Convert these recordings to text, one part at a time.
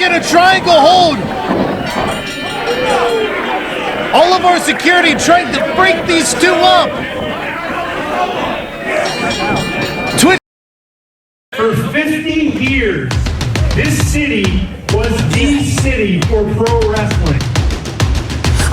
in a triangle hold. All of our security trying to break these two up. For 50 years, this city was the city for pro wrestling.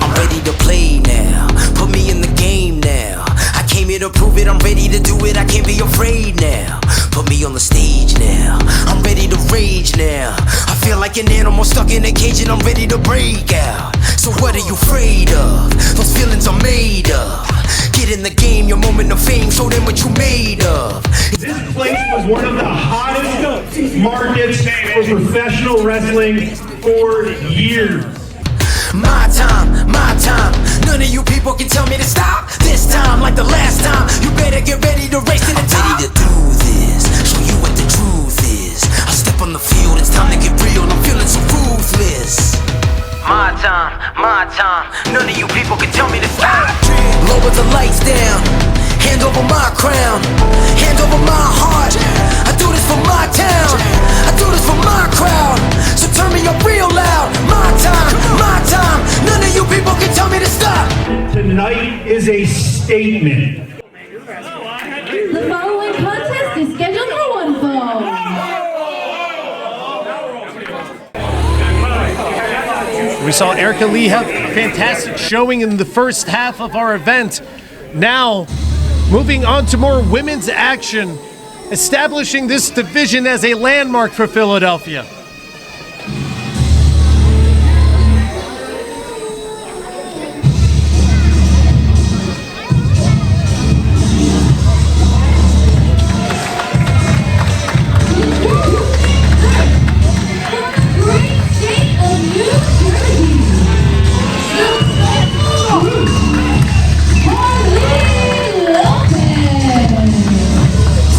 I'm ready to play now. Put me in the game now. I came here to prove it. I'm ready to do it. I can't be afraid now. Put me on the stage now. I'm ready to rage now. I feel like an animal stuck in a cage and I'm ready to break out. So what are you afraid of? Those feelings are made of. Get in the game, your moment of fame. Show them what you made of. This place was one of the hottest markets for professional wrestling for years. My time, none of you people can tell me to stop. This time, like the last time, you better get ready to race to the top. I'm ready to do this, show you what the truth is. I step on the field, it's time to get real, I'm feeling so ruthless. My time, none of you people can tell me to stop. Lower the lights down, hand over my crown, hand over my heart. I do this for my town, I do this for my crowd. So turn me up real loud. My time, none of you people can tell me to stop. Tonight is a statement. The following contest is scheduled for one fall. We saw Erica Lee have a fantastic showing in the first half of our event. Now, moving on to more women's action, establishing this division as a landmark for Philadelphia.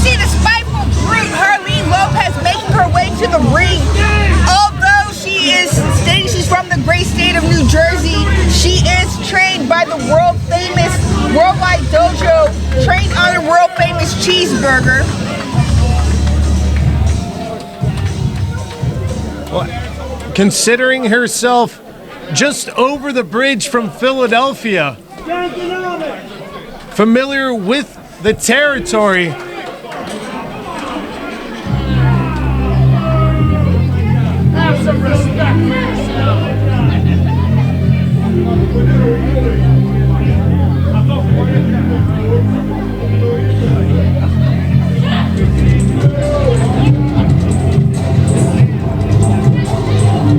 See the Spiteful Brute, Harleen Lopez, making her way to the ring. Although she is stating she's from the great state of New Jersey, she is trained by the world famous Worldwide Dojo, trained on the World Famous Cheeseburger. Considering herself just over the bridge from Philadelphia, familiar with the territory, Have some respect for yourself.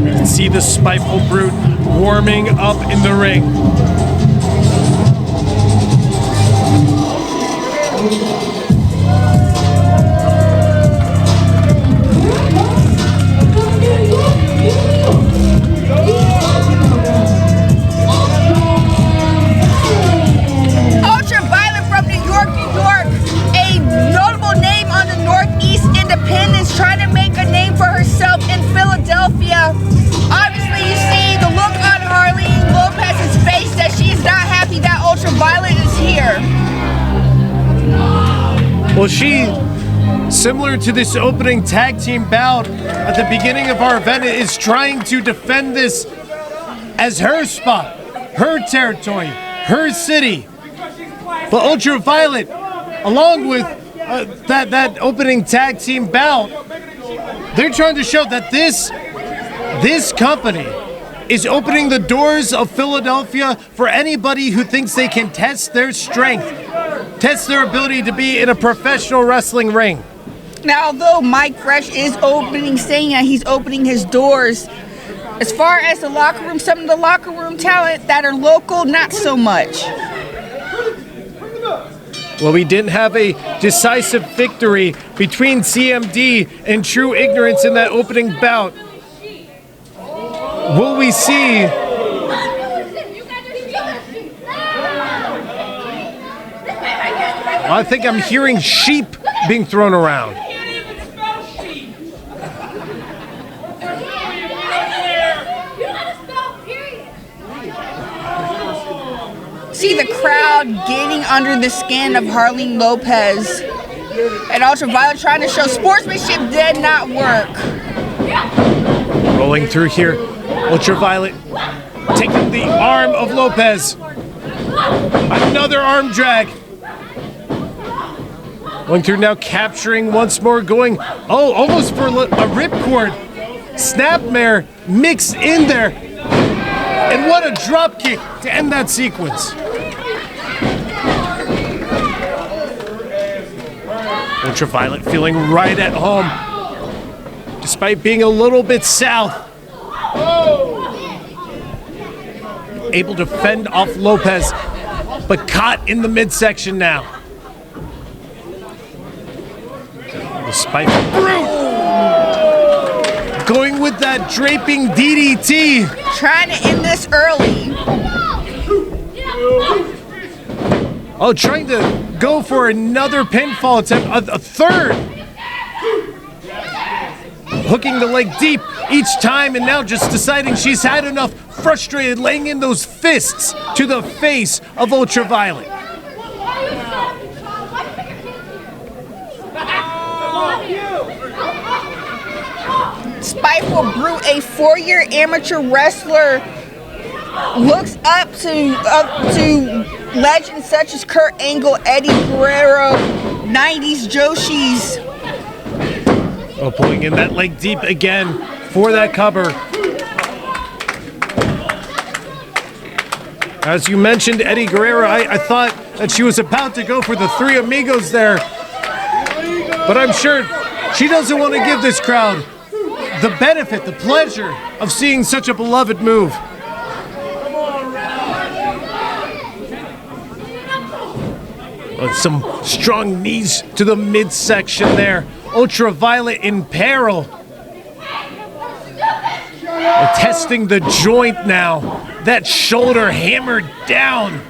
you can see the Spiteful Brute warming up in the ring. Ultraviolet from New York, a notable name on the Northeast Independents, trying to make a name for herself in Philadelphia. Obviously, you see the look on Harleen Lopez's face that she is not happy that Ultraviolet is here. Well, she, similar to this opening tag team bout at the beginning of our event, is trying to defend this as her spot, her territory, her city. But Ultraviolet, along with that opening tag team bout, they're trying to show that this company is opening the doors of Philadelphia for anybody who thinks they can test their strength, test their ability to be in a professional wrestling ring. Now, although Mike Fresh is saying that he's opening his doors, as far as the locker room, some of the locker room talent that are local, not so much. Well, we didn't have a decisive victory between CMD and True Ignorance in that opening bout. Will we see I think I'm hearing sheep being thrown around. See the crowd getting under the skin of Harleen Lopez. And Ultraviolet trying to show sportsmanship did not work. Rolling through here. Ultraviolet taking the arm of Lopez. Another arm drag. Going through now, capturing once more, going, almost for a ripcord. Snapmare mixed in there. And what a drop kick to end that sequence. Ultraviolet feeling right at home, despite being a little bit south. Able to fend off Lopez, but caught in the midsection now. The Spiteful Brute going with that draping DDT. Trying to end this early. Oh, trying to go for another pinfall attempt, a third. Hooking the leg deep each time, and now just deciding she's had enough. Frustrated, laying in those fists to the face of Ultraviolet. Spiteful Brute, a 4-year amateur wrestler, looks up to legends such as Kurt Angle, Eddie Guerrero, 90s Joshis. Oh, pulling in that leg deep again for that cover. As you mentioned, Eddie Guerrero, I thought that she was about to go for the Three Amigos there. But I'm sure she doesn't want to give this crowd the benefit, the pleasure of seeing such a beloved move. Some strong knees to the midsection there. Ultraviolet in peril. Testing the joint now. That shoulder hammered down.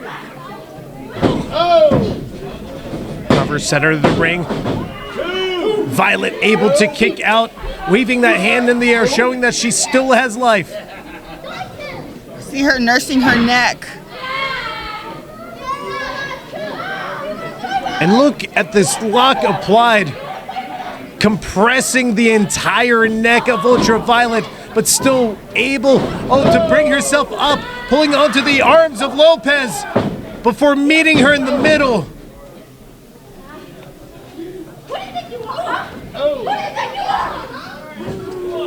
Cover center of the ring. Violet able to kick out, waving that hand in the air, showing that she still has life. See her nursing her neck. And look at this lock applied, compressing the entire neck of Ultraviolet, but still able to bring herself up, pulling onto the arms of Lopez before meeting her in the middle.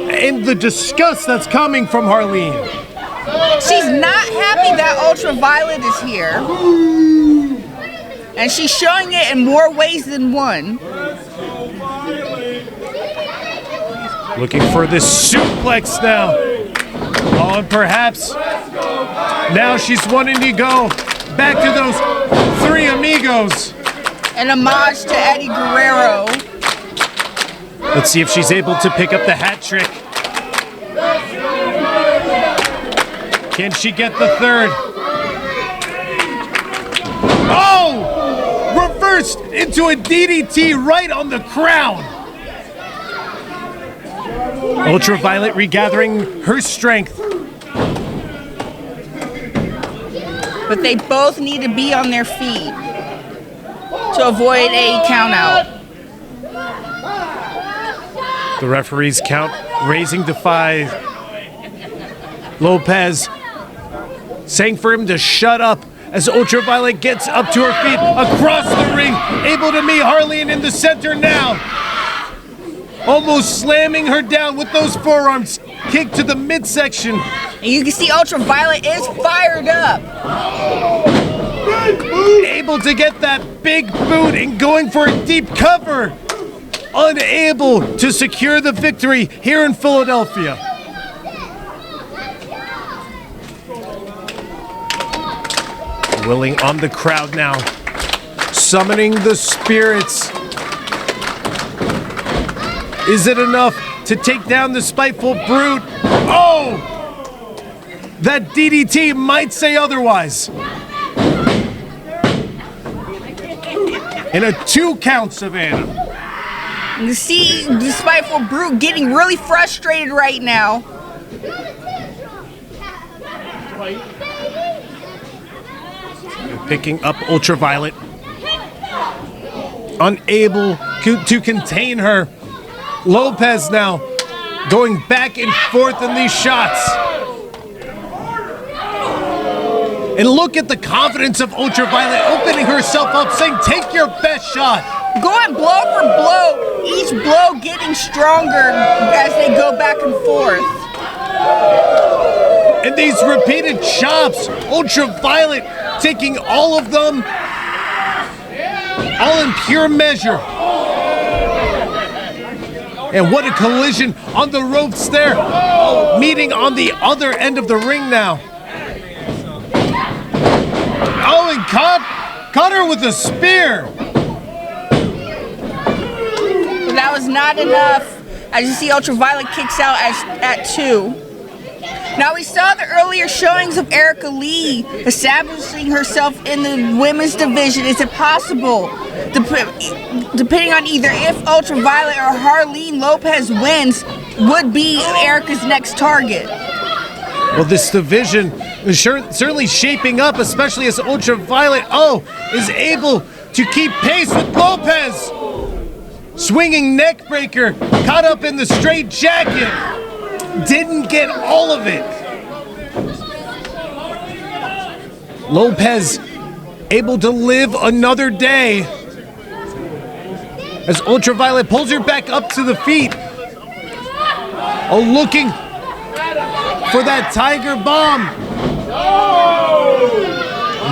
And the disgust that's coming from Harleen. She's not happy that Ultraviolet is here. And she's showing it in more ways than one. Looking for this suplex now. Oh, and perhaps now she's wanting to go back to those Three Amigos. An homage to Eddie Guerrero. Let's see if she's able to pick up the hat trick. Can she get the third? Oh! Reversed into a DDT right on the crown. Ultraviolet regathering her strength. But they both need to be on their feet to avoid a count out. The referee's count raising to 5. Lopez saying for him to shut up as Ultraviolet gets up to her feet across the ring, able to meet Harleen in the center now. Almost slamming her down with those forearms. Kick to the midsection. And you can see Ultraviolet is fired up. Able to get that big boot and going for a deep cover. Unable to secure the victory here in Philadelphia. Willing on the crowd now. Summoning the spirits. Is it enough to take down the Spiteful Brute? Oh! That DDT might say otherwise. And a 2 count, Savannah. You see the Spiteful Brute getting really frustrated right now. Picking up Ultraviolet. Unable to contain her. Lopez now going back and forth in these shots. And look at the confidence of Ultraviolet opening herself up, saying, take your best shot. Going blow for blow, each blow getting stronger as they go back and forth. And these repeated chops, Ultraviolet taking all of them, all in pure measure. And what a collision on the ropes there. Oh, meeting on the other end of the ring now. Oh, and caught her with a spear. That was not enough. As you see, Ultraviolet kicks out at 2. Now, we saw the earlier showings of Erica Lee establishing herself in the women's division. Is it possible, depending on either if Ultraviolet or Harleen Lopez wins, would be Erica's next target? Well, this division is certainly shaping up, especially as Ultraviolet, is able to keep pace with Lopez. Swinging neck breaker, caught up in the straight jacket. Didn't get all of it. Lopez able to live another day as Ultraviolet pulls her back up to the feet. Oh, looking for that tiger bomb.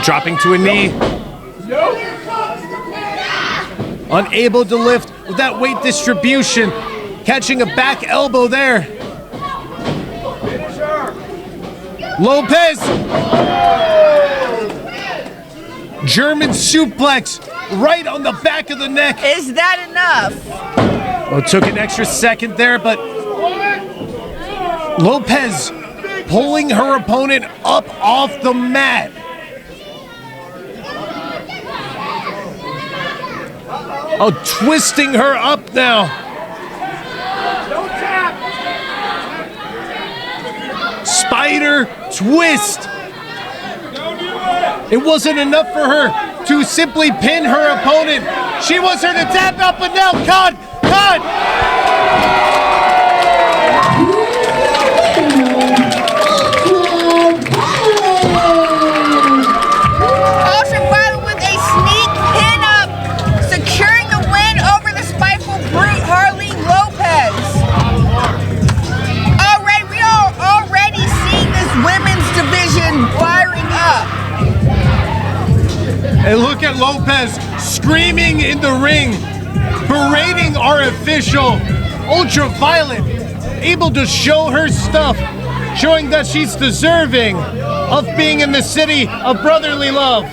Dropping to a knee. Unable to lift with that weight distribution. Catching a back elbow there. Lopez! German suplex right on the back of the neck. Is that enough? Oh, it took an extra second there, but Lopez pulling her opponent up off the mat. Oh, twisting her up now. Spider twist. It wasn't enough for her to simply pin her opponent. She wants her to tap out, but now cut. Ultraviolet with a sneak pin up, securing the win over the Spiteful Brute, Harleen Lopez. Alright, we are already seeing this women's division firing up. And look at Lopez screaming in the ring, berating our official. Ultraviolet able to show her stuff, showing that she's deserving of being in the city of brotherly love.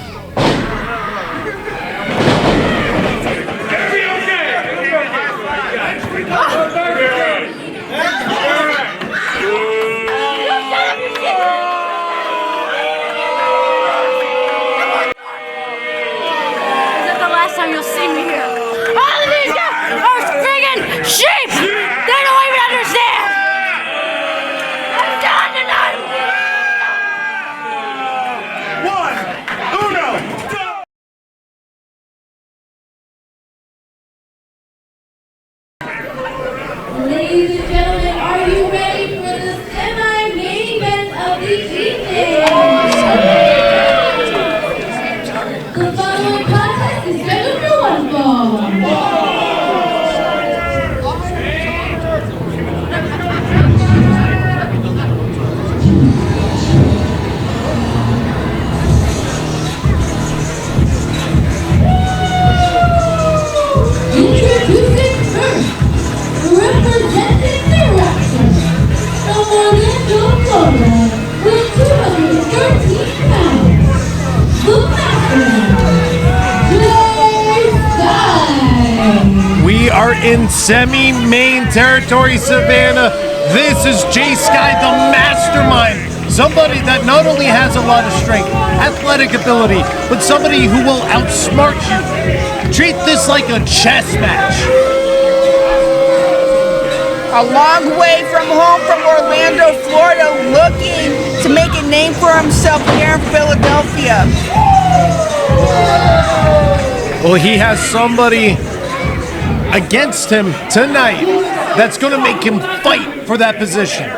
You'll see me here. All of these guys are friggin' sheep! They don't even understand! I'm done tonight! Uno, Ladies and gentlemen, are you ready for the semi-main event of the evening? The following contest is scheduled for one fall. Introducing first, representing the Raptors, from Orlando, Florida, with 213 pounds, the Master, We are in semi-main territory, Savannah. This is J Sky, the mastermind. Somebody that not only has a lot of strength, athletic ability, but somebody who will outsmart you. Treat this like a chess match. A long way from home from Orlando, Florida, looking to make a name for himself here in Philadelphia. Well, he has somebody against him tonight. that's going to make him fight for that position.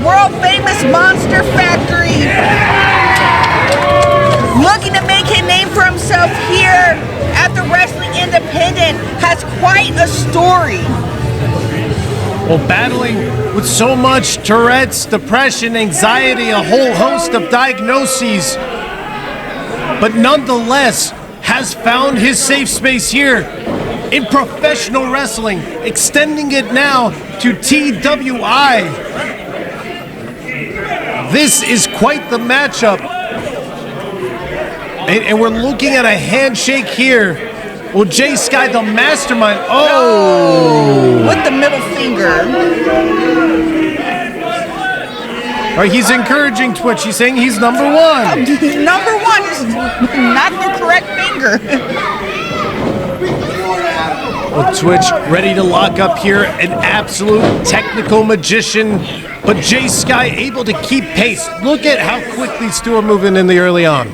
World Famous Monster Factory, looking to make a name for himself here at the Wrestling Independent, has quite a story. Well, battling with so much Tourette's, depression, anxiety, a whole host of diagnoses, but nonetheless has found his safe space here in professional wrestling, extending it now to TWI. This is quite the matchup. And we're looking at a handshake here. Well, Jay Sky, the mastermind. Oh! With the middle finger. All right, he's encouraging Twitch. He's saying he's number one. Number one is not the correct finger. Well, Twitch ready to lock up here. An absolute technical magician. But Jay Sky able to keep pace. Look at how quick these two are moving in the early on.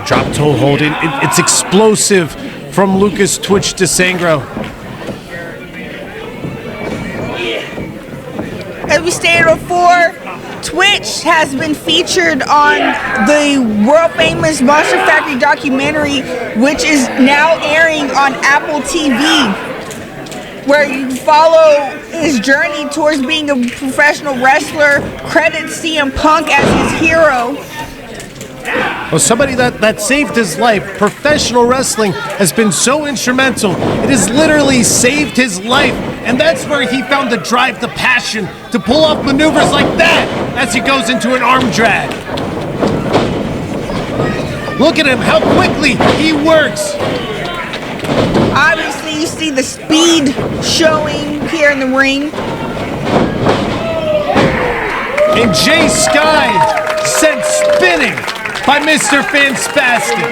Drop toe hold. It's explosive from Lucas Twitch DeSangro. As we stated before, Twitch has been featured on the World Famous Monster Factory documentary, which is now airing on Apple TV, where you follow his journey towards being a professional wrestler, credits CM Punk as his hero. Well, somebody that saved his life. Professional wrestling has been so instrumental. It has literally saved his life. And that's where he found the drive, the passion to pull off maneuvers like that as he goes into an arm drag. Look at him, how quickly he works. Obviously, you see the speed showing here in the ring. And Jay Sky sent spinning by Mr. Fantastic.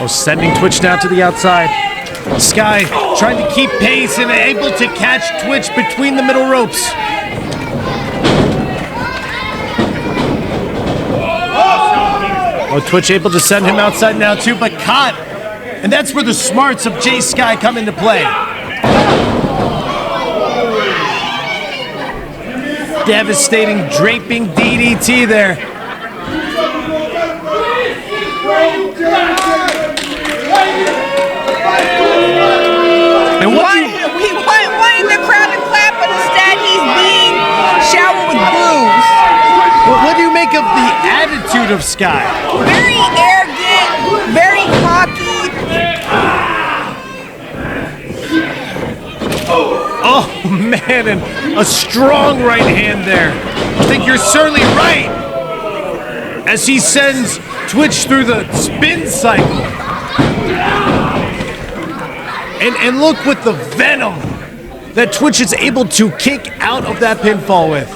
Oh, sending Twitch down to the outside. Sky trying to keep pace and able to catch Twitch between the middle ropes. Oh, Twitch able to send him outside now too, but caught. And that's where the smarts of Jay Sky come into play. Devastating draping DDT there. And we want the crowd to clap, but instead he's being showered with boos. What do you make of the attitude of Sky? Very arrogant, very cocky. Oh man, and a strong right hand there. I think you're certainly right. As he sends Twitch through the spin cycle. And look with the venom that Twitch is able to kick out of that pinfall with.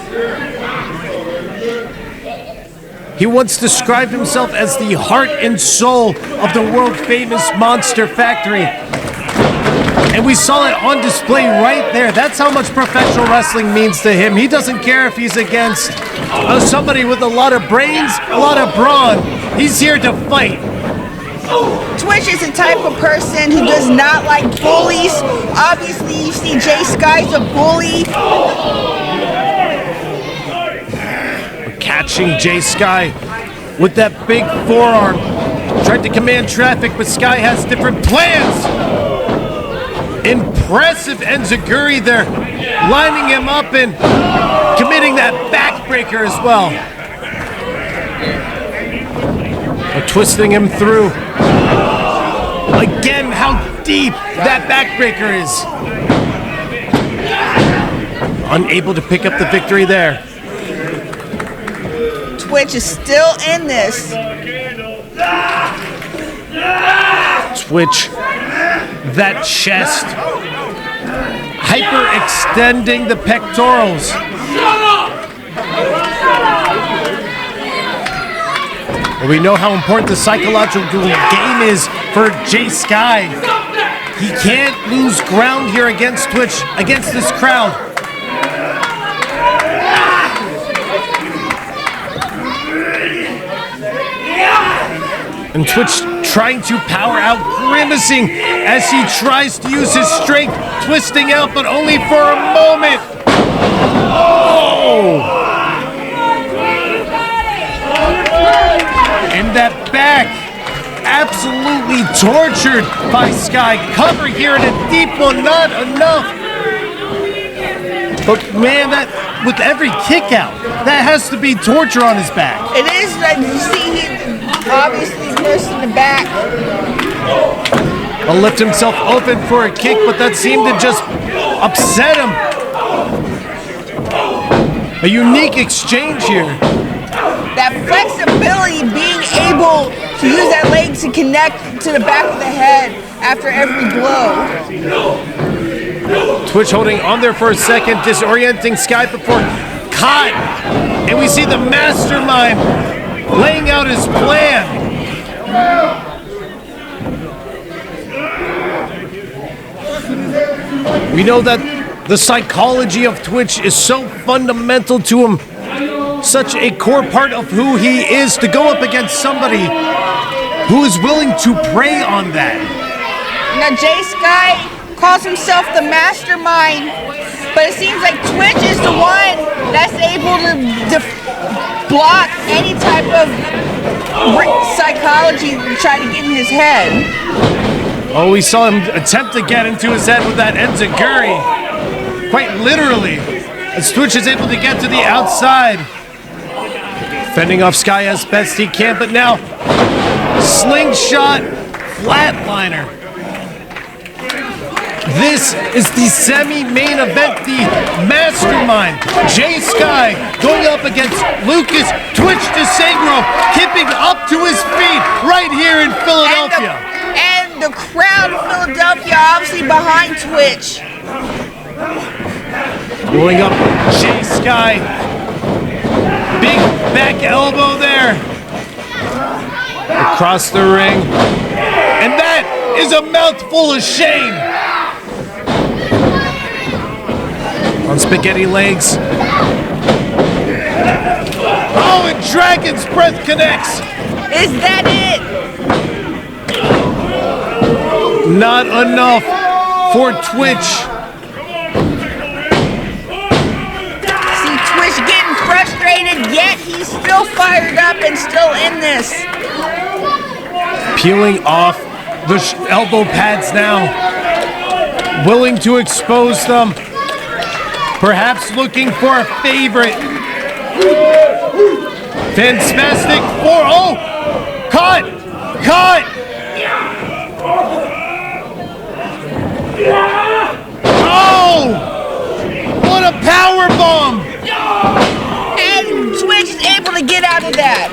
He once described himself as the heart and soul of the world famous Monster Factory. And we saw it on display right there. That's how much professional wrestling means to him. He doesn't care if he's against somebody with a lot of brains, a lot of brawn. He's here to fight. Twitch is the type of person who does not like bullies. Obviously, you see Jay Sky's a bully. Catching Jay Sky with that big forearm. Tried to command traffic, but Sky has different plans. Impressive enziguri there, lining him up and committing that backbreaker as well. Twisting him through. Again, how deep that backbreaker is. Unable to pick up the victory there. Twitch is still in this. Twitch, that chest, hyper-extending the pectorals. We know how important the psychological game is for Jay Sky. He can't lose ground here against Twitch, against this crowd. And Twitch trying to power out, grimacing as he tries to use his strength, twisting out, but only for a moment. Oh! And that back, absolutely tortured by Sky. Cover here in a deep one, not enough. But man, that with every kick out, that has to be torture on his back. It is, like you see, he obviously nursing the back. He'll lift himself open for a kick, but that seemed to just upset him. A unique exchange here. That flexibility, being able to use that leg to connect to the back of the head after every blow. Twitch holding on there for a second, disorienting Sky before caught. And we see the mastermind laying out his plan. We know that the psychology of Twitch is so fundamental to him. Such a core part of who he is, to go up against somebody who is willing to prey on that. Now Jay Sky calls himself the mastermind, but it seems like Twitch is the one that's able to block any type of psychology to try to get in his head. Oh, we saw him attempt to get into his head with that enziguri. Quite literally, as Twitch is able to get to the outside. Fending off Sky as best he can, but now slingshot flatliner. This is the semi-main event, the mastermind. Jay Sky going up against Lucas Twitch DeSangro, kipping up to his feet right here in Philadelphia. And the crowd of Philadelphia obviously behind Twitch. Pulling up Jay Sky. Big back elbow there. Across the ring. And that is a mouthful of shame. On spaghetti legs. Oh, and Dragon's Breath connects. Is that it? Not enough for Twitch. Frustrated, yet he's still fired up and still in this. Peeling off the elbow pads now. Willing to expose them. Perhaps looking for a favorite. Fantastic for, oh! Cut! Cut! Oh! What a power bomb! Twitch is able to get out of that.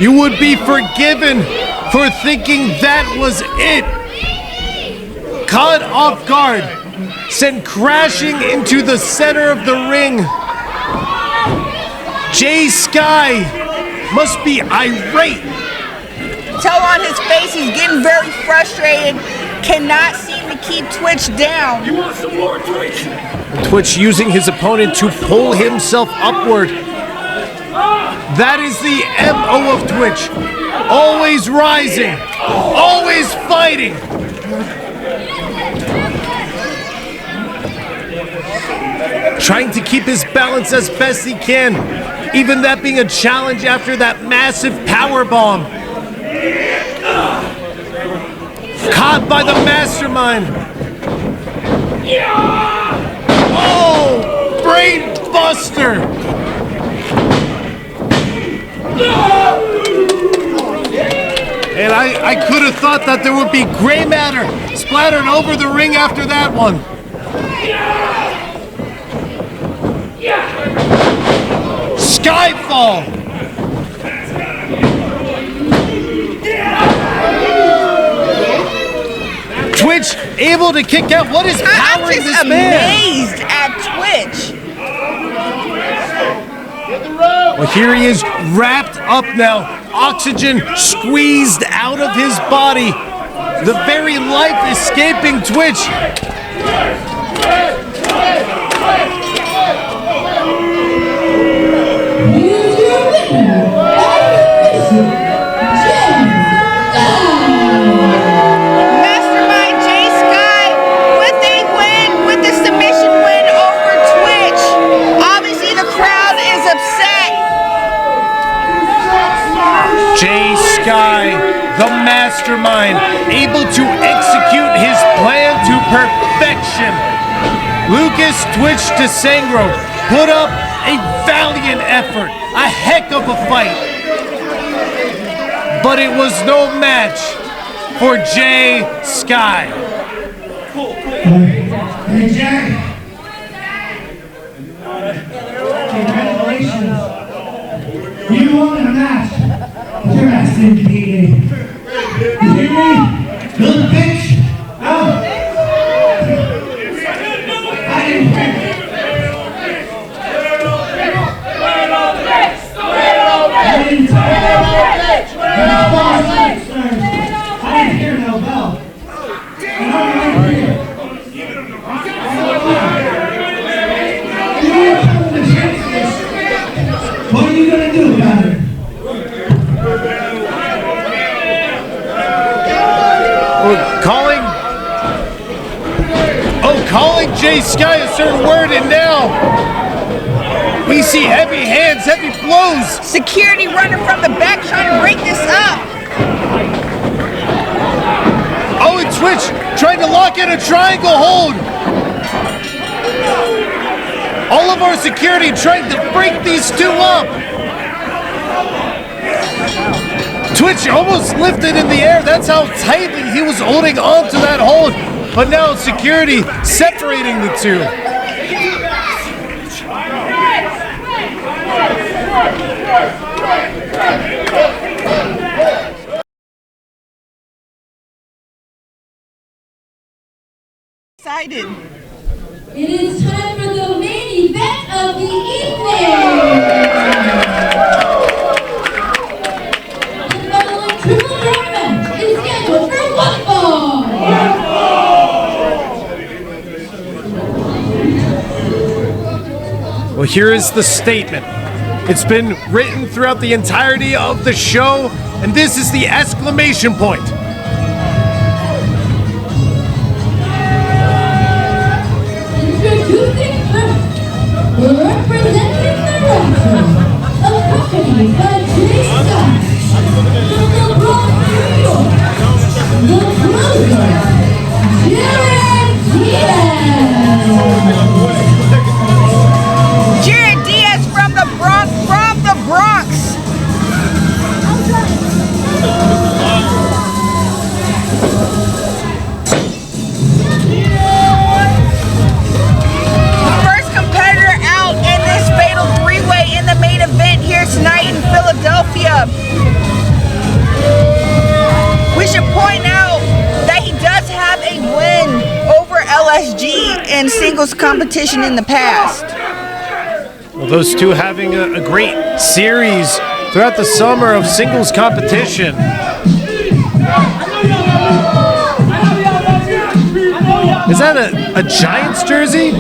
You would be forgiven for thinking that was it. Caught off guard, sent crashing into the center of the ring. Jay Sky must be irate. Tell on his face he's getting very frustrated. Cannot seem to keep Twitch down. You want some more, Twitch? Twitch using his opponent to pull himself upward. That is the MO of Twitch. Always rising. Always fighting. Trying to keep his balance as best he can. Even that being a challenge after that massive power bomb. Caught by the mastermind. Oh, brain buster. Man, I could have thought that there would be gray matter splattered over the ring after that one. Skyfall! Twitch able to kick out. What is powering this man? I'm amazed at Twitch. Well, here he is, wrapped up now. Oxygen squeezed out of his body. The very life escaping Twitch. Mastermind Jay Sky with a win, with the submission win over Twitch. Obviously, the crowd is upset. Jay Sky, the mastermind, able to execute his plan to perfection. Lucas Twitch DeSangro put up a valiant effort, a heck of a fight. But it was no match for Jay Sky. Hey, Jack. Congratulations. You won a match. Your ass didn't beat me. You hear me? Little bitch. Out. I didn't win. I didn't hear no bell. And I'm right here. What are you gonna do about it? Calling Jay Sky a certain word, and now we see heavy hands, heavy blows. Security running from the back trying to break this up. Oh, and Twitch trying to lock in a triangle hold. All of our security trying to break these two up. Twitch almost lifted in the air. That's how tightly he was holding on to that hold. But now security separating the two. Excited. It is time for the main event of the evening. The following triple threat match is scheduled for one fall. Well, here is the statement. It's been written throughout the entirety of the show, and this is the exclamation point. Introducing first, representing the Raptors, accompanied by Jay Sky, from the Bronx, New York, the closer, Jarett Diaz. Jarett Diaz from the Bronx, The first competitor out in this fatal three-way in the main event here tonight in Philadelphia. We should point out that he does have a win over LSG in singles competition in the past. Well, those two having a great series throughout the summer of singles competition. Is that a Giants jersey?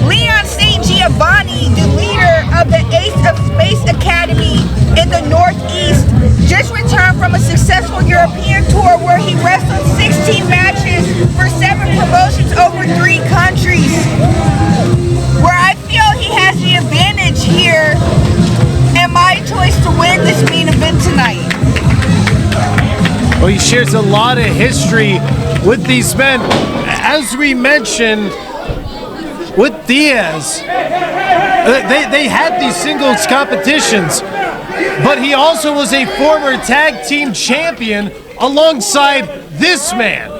Leon St. Giovanni, the leader of the Ace of Space Academy in the Northeast, just returned from a successful European tour where he wrestled 16 matches for 7 promotions over 3 countries, where I feel he has the advantage here, and my choice to win this main event tonight. Well, he shares a lot of history with these men. As we mentioned, with Diaz, they had these singles competitions, but he also was a former tag team champion alongside this man.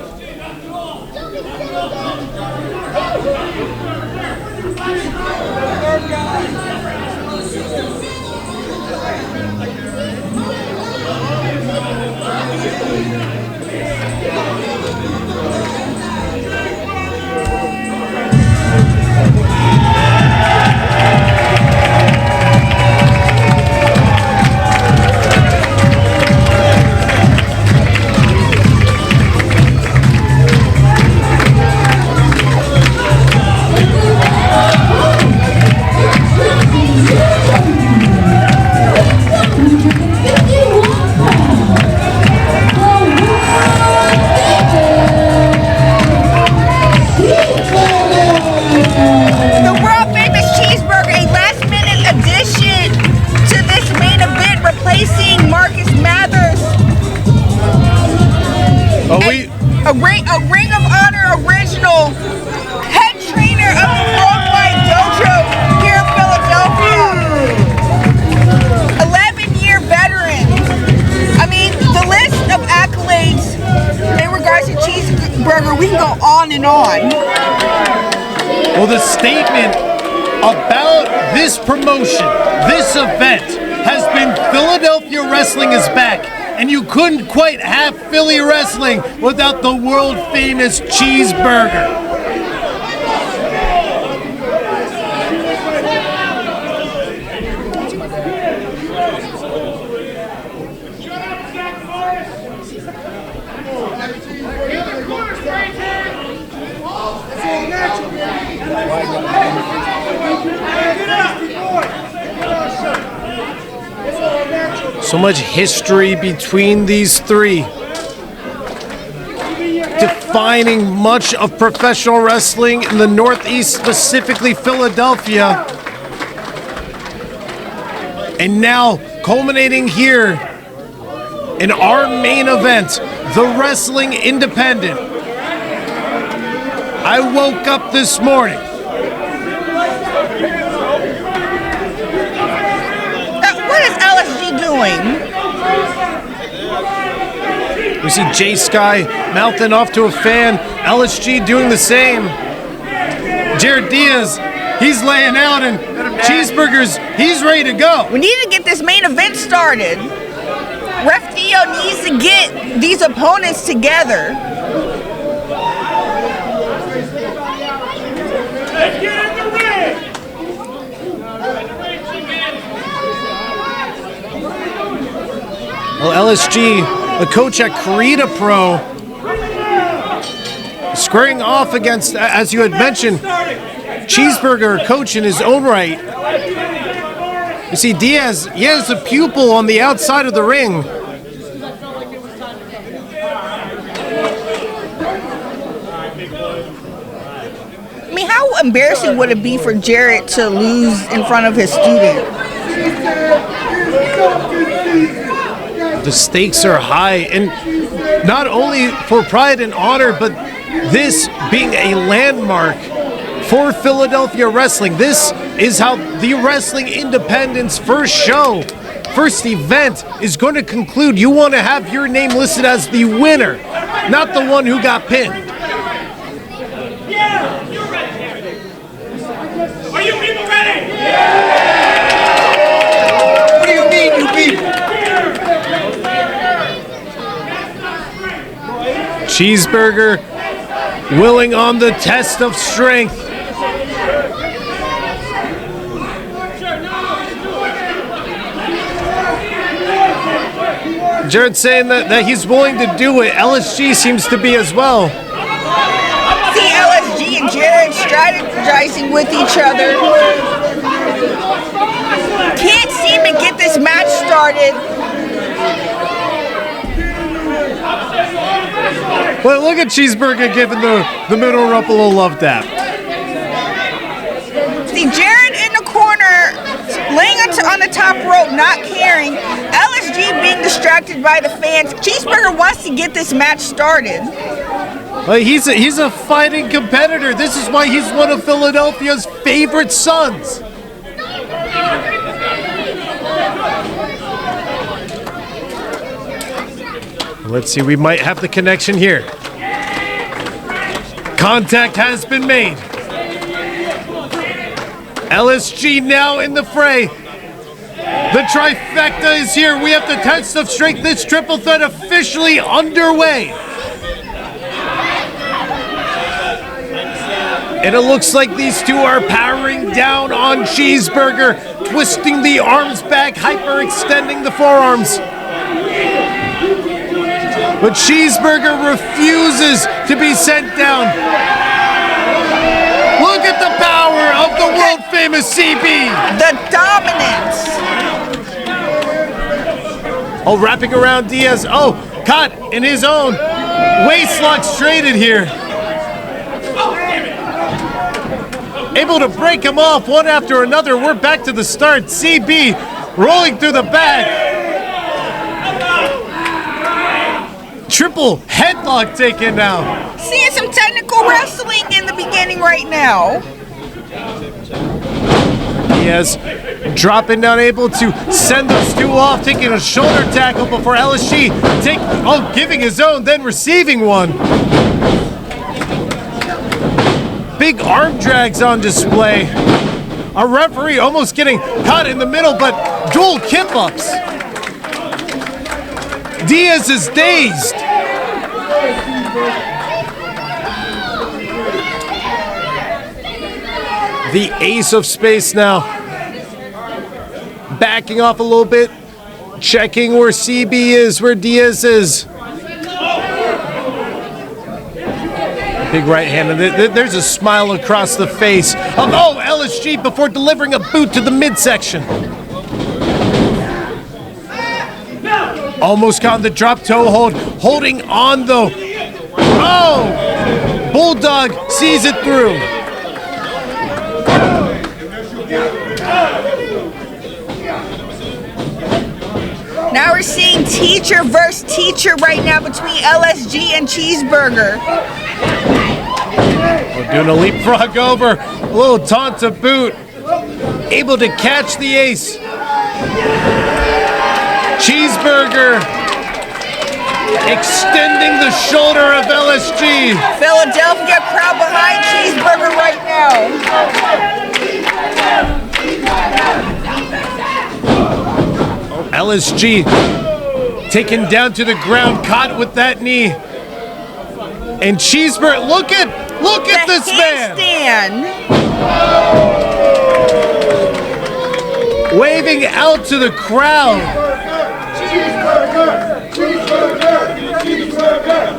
The World Famous Cheeseburger, a last-minute addition to this main event, replacing Marcus Mathers. A Ring of Honor original, head trainer of the Worldwide Dojo here in Philadelphia. 11-year veteran. I mean, the list of accolades in regards to Cheeseburger, we can go on and on. Well, the statement about this promotion, this event, has been Philadelphia wrestling is back, and you couldn't quite have Philly wrestling without the world famous cheeseburger. So much history between these three, defining much of professional wrestling in the Northeast, specifically Philadelphia, and now culminating here in our main event, the Wrestling Independent. I woke up this morning. What is LSG doing? We see J Sky mouthing off to a fan. LSG doing the same. Jarett Diaz, he's laying out, and Cheeseburger's, he's ready to go. We need to get this main event started. Ref Theo needs to get these opponents together. Let's get in the ring! Well, LSG, the coach at Karita Pro, squaring off against, as you had mentioned, Cheeseburger, coach in his own right. You see Diaz, he has a pupil on the outside of the ring. I mean, how embarrassing would it be for Jarett to lose in front of his student? The stakes are high, and not only for pride and honor, but this being a landmark for Philadelphia wrestling. This is how the Wrestling Independent's first show, first event is going to conclude. You want to have your name listed as the winner, not the one who got pinned. Yeah! You're ready! Are you people ready? What do you mean, you people? Cheeseburger willing on the test of strength. Jarett saying that he's willing to do it. LSG seems to be as well. See LSG and Jarett strategizing with each other. Can't seem to get this match started. Well, look at Cheeseburger giving the middle rope a little love tap. See, Jarett in the corner, laying on the top rope, not caring. LSG being distracted by the fans. Cheeseburger wants to get this match started. Well, he's a fighting competitor. This is why he's one of Philadelphia's favorite sons. Let's see, we might have the connection here. Contact has been made. LSG now in the fray. The trifecta is here. We have the test of strength. This triple threat officially underway. And it looks like these two are powering down on Cheeseburger, twisting the arms back, hyperextending the forearms. But Cheeseburger refuses to be sent down. Look at the power of the world famous CB. The dominance. Oh, wrapping around Diaz. Oh, caught in his own. Waistlock traded here. Able to break him off one after another. We're back to the start. CB rolling through the back. Triple headlock taken now. Seeing some technical wrestling in the beginning right now. Diaz dropping down, able to send those two off, taking a shoulder tackle before LSG giving his own, then receiving one. Big arm drags on display. A referee almost getting caught in the middle, but dual kip-ups. Diaz is dazed. The ace of space now. Backing off a little bit. Checking where CB is, where Diaz is. Big right hand. There's a smile across the face of LSG before delivering a boot to the midsection. Almost caught the drop toe hold. Holding on though. Oh! Bulldog sees it through. Now we're seeing teacher versus teacher right now between LSG and Cheeseburger. We're doing a leapfrog over. A little taunt to boot. Able to catch the ace. Cheeseburger extending the shoulder of LSG. Philadelphia crowd behind Cheeseburger right now. LSG taken down to the ground, caught with that knee. And Cheeseburger, look at this man. Waving out to the crowd.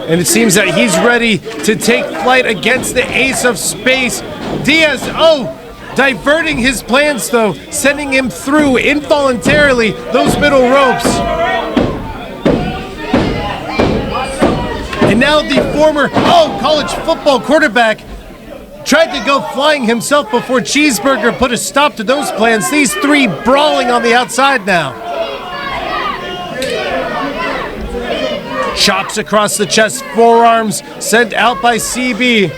And it seems that he's ready to take flight against the ace of space. Diaz, diverting his plans though, sending him through involuntarily those middle ropes. And now the former college football quarterback tried to go flying himself before Cheeseburger put a stop to those plans. These three brawling on the outside now. Chops across the chest, forearms sent out by CB.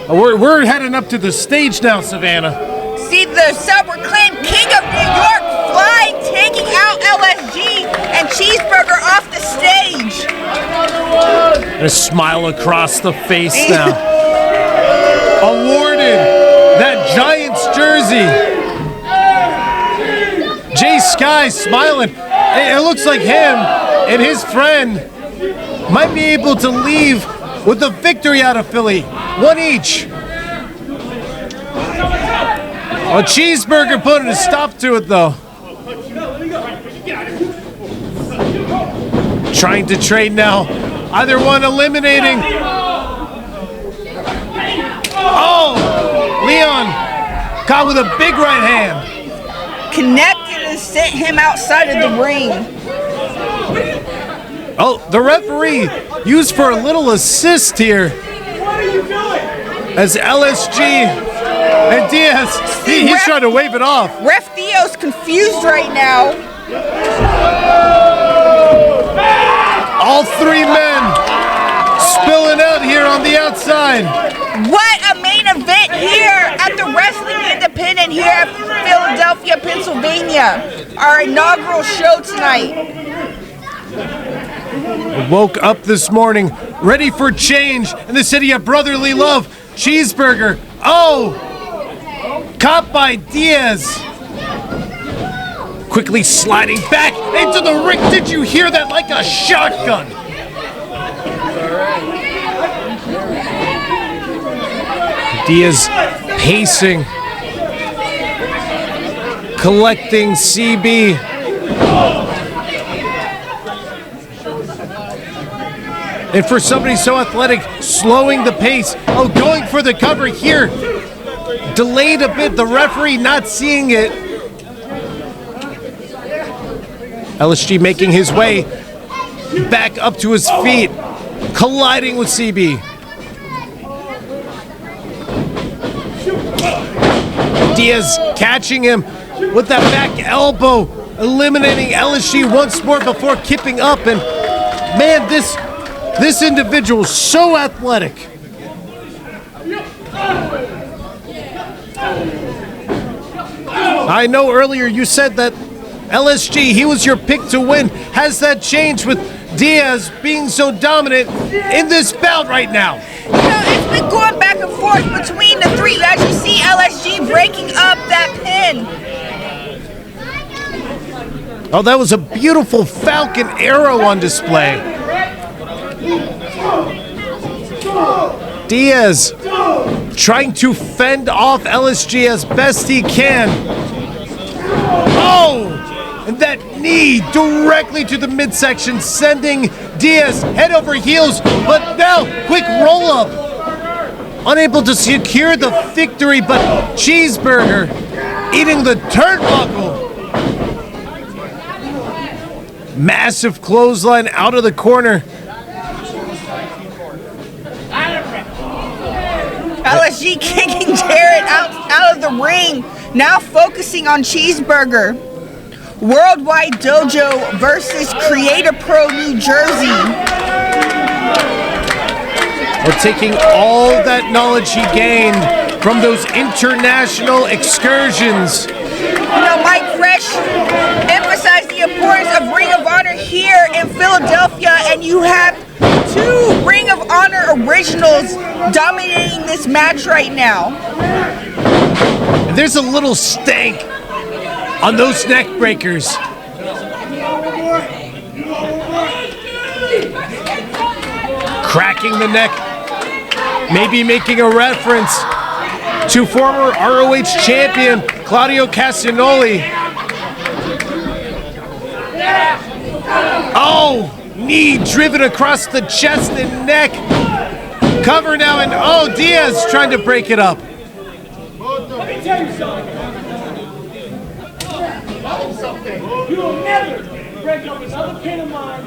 We're heading up to the stage now, Savannah. See the self-proclaimed king of New York flying, taking out LSG and Cheeseburger off the stage. And a smile across the face now. Awarded that Giants jersey. Jay Sky smiling. It looks like him and his friend might be able to leave with a victory out of Philly. One each. A Cheeseburger putting a stop to it though. Trying to trade now. Either one eliminating. Leon caught with a big right hand. Connected and sent him outside of the ring. Oh, the referee used for a little assist here. As LSG and Diaz, he's trying to wave it off. Ref Theo's confused right now. All three men spilling out here on the outside. What a main event here at the Wrestling Independent here at Philadelphia, Pennsylvania. Our inaugural show tonight. Woke up this morning, ready for change in the city of brotherly love. Cheeseburger. Oh! Caught by Diaz. Quickly sliding back into the ring. Did you hear that like a shotgun? Diaz pacing. Collecting CB. And for somebody so athletic, slowing the pace. Oh, going for the cover here. Delayed a bit, the referee not seeing it. LSG making his way back up to his feet, colliding with CB. Diaz catching him with that back elbow, eliminating LSG once more before kipping up. And man, this individual is so athletic. I know earlier you said that LSG, he was your pick to win. Has that changed with Diaz being so dominant in this bout right now? You know, it's been going back and forth between the three. As you see LSG breaking up that pin. Oh, that was a beautiful Falcon arrow on display. Diaz trying to fend off LSG as best he can. Oh! And that knee directly to the midsection, sending Diaz head over heels, but now quick roll up. Unable to secure the victory, but Cheeseburger eating the turnbuckle. Massive clothesline out of the corner. LSG kicking Jarett out of the ring, now focusing on Cheeseburger. Worldwide Dojo versus Creator Pro New Jersey. We're taking all that knowledge he gained from those international excursions. You know, Mike Fresh emphasized the importance of Ring of Honor here in Philadelphia, and you have two Ring of Honor originals dominating this match right now. There's a little stank on those neck breakers. Cracking the neck, maybe making a reference to former ROH champion Claudio Castagnoli. Oh, knee driven across the chest and neck. Cover now, and oh, Diaz trying to break it up. Let me tell you something. You will never break up another pin of mine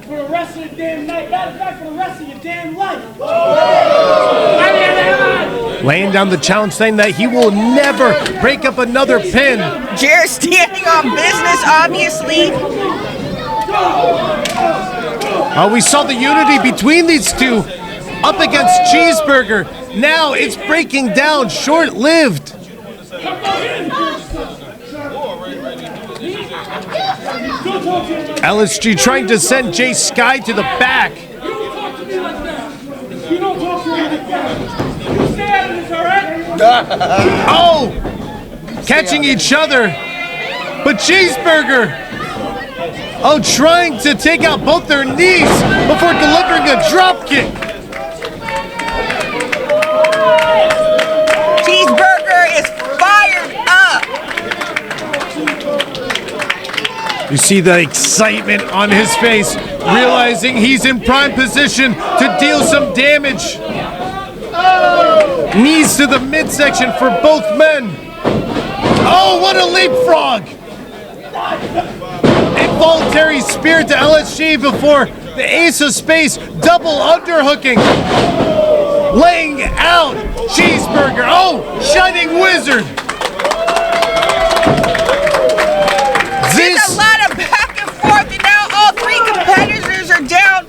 for the rest of the damn night. Matter of fact, for the rest of your damn life. Laying down the challenge, saying that he will never break up another pin. Jarett standing on business, obviously. We saw the unity between these two up against Cheeseburger. Now it's breaking down, short-lived. LSG trying to send Jay Sky to the back. Oh! Catching each other. But Cheeseburger, oh, trying to take out both their knees before delivering a drop kick. Cheeseburger is fired up. You see the excitement on his face, realizing he's in prime position to deal some damage. Knees to the midsection for both men. Oh, what a leapfrog! Involuntary spear to LSG before The Ace of Space double underhooking. Laying out Cheeseburger. Oh, Shining Wizard. There's a lot of back and forth, and now all three competitors are down.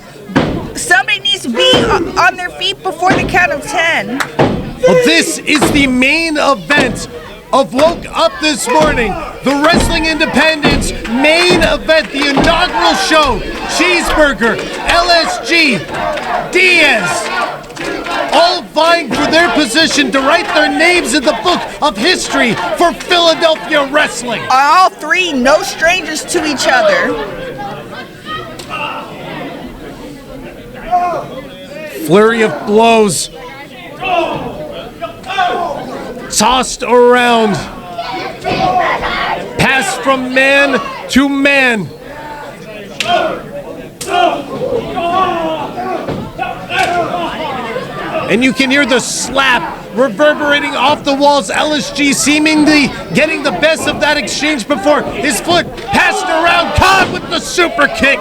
Somebody needs to be on their feet before the count of 10. Well, this is the main event of Woke Up This Morning. The Wrestling Independence main event, the inaugural show. Cheeseburger, LSG, Diaz, all vying for their position to write their names in the book of history for Philadelphia wrestling. All three, no strangers to each other. Flurry of blows. Tossed around. Pass from man to man. And you can hear the slap reverberating off the walls. LSG seemingly getting the best of that exchange before his foot passed around. Caught with the super kick.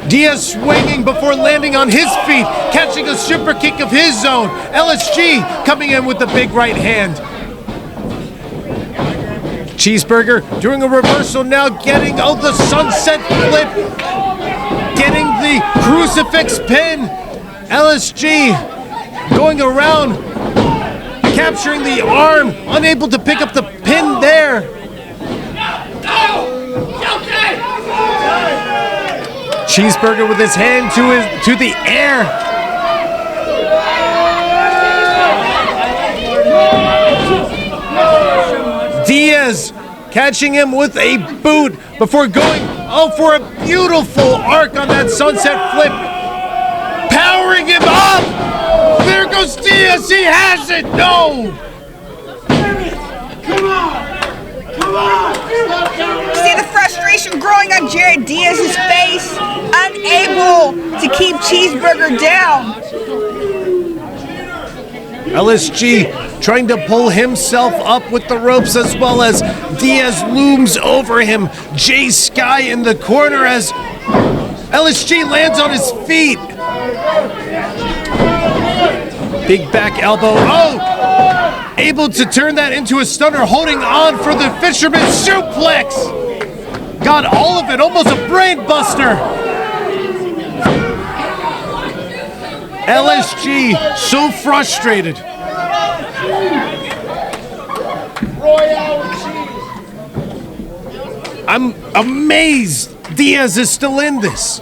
Diaz swinging before landing on his feet, catching a super kick of his own. LSG coming in with the big right hand. Cheeseburger doing a reversal now, getting the sunset flip, getting the crucifix pin. LSG going around, capturing the arm, unable to pick up the pin there. Cheeseburger with his hand to the air. Diaz catching him with a boot before going for a beautiful arc on that sunset flip. Powering him up. There goes Diaz. He has it. No. Come on. See the frustration growing on Jarett Diaz's face, unable to keep Cheeseburger down. LSG trying to pull himself up with the ropes as well as Diaz looms over him. Jay Sky in the corner as LSG lands on his feet. Big back elbow. Oh! Able to turn that into a stunner, holding on for the fisherman suplex. Got all of it, almost a brain buster. LSG so frustrated. I'm amazed Diaz is still in this.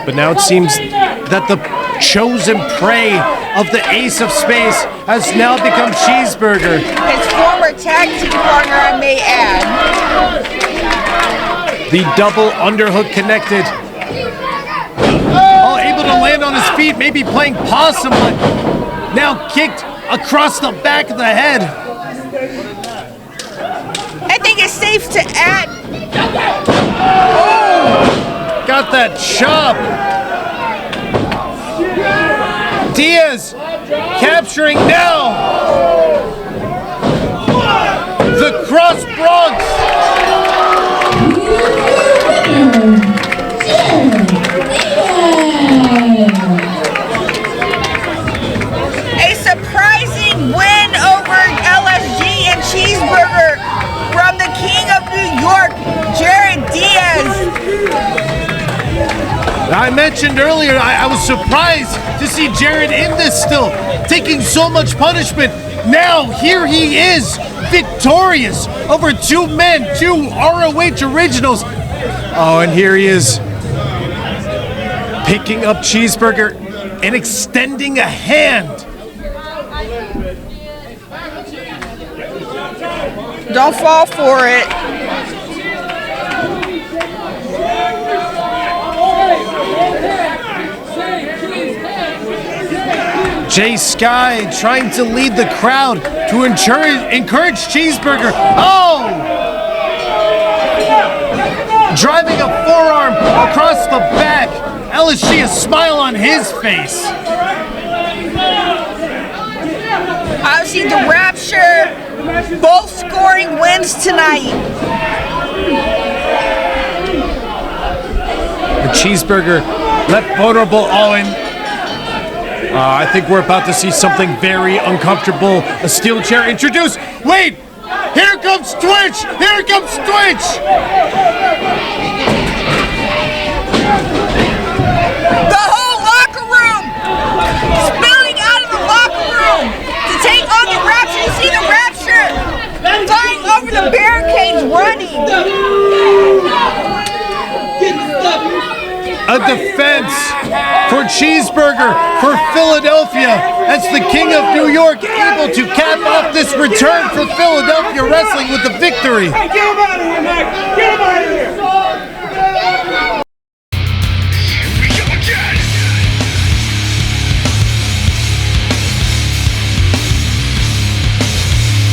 But now it seems that the chosen prey of the Ace of Space has now become Cheeseburger. His former tag team partner, I may add. The double underhook connected. Oh, able to land on his feet, maybe playing possum, but now kicked across the back of the head. I think it's safe to add. Oh, got that chop. Diaz capturing now. The Cross Bronx. A surprising win over LSG and Cheeseburger from the King of New York, Jarett Diaz. I mentioned earlier, I was surprised to see Jarett in this still, taking so much punishment. Now, here he is, victorious over two men, two ROH originals. Oh, and here he is, picking up Cheeseburger and extending a hand. Don't fall for it. Jay Sky trying to lead the crowd to encourage Cheeseburger. Oh! Driving a forearm across the back. LSG, a smile on his face. Obviously, the Rapture, both scoring wins tonight. The Cheeseburger left vulnerable Owen. I think we're about to see something very uncomfortable. A steel chair introduced. Wait! Here comes Twitch! Here comes Twitch! The whole locker room spilling out of the locker room to take on the Rapture. You see the Rapture flying over the barricades, running. A defense for Cheeseburger for Philadelphia as the King of New York able to cap off this return for Philadelphia Wrestling with the victory. Hey, get him out of here, Mike! Get him out of here!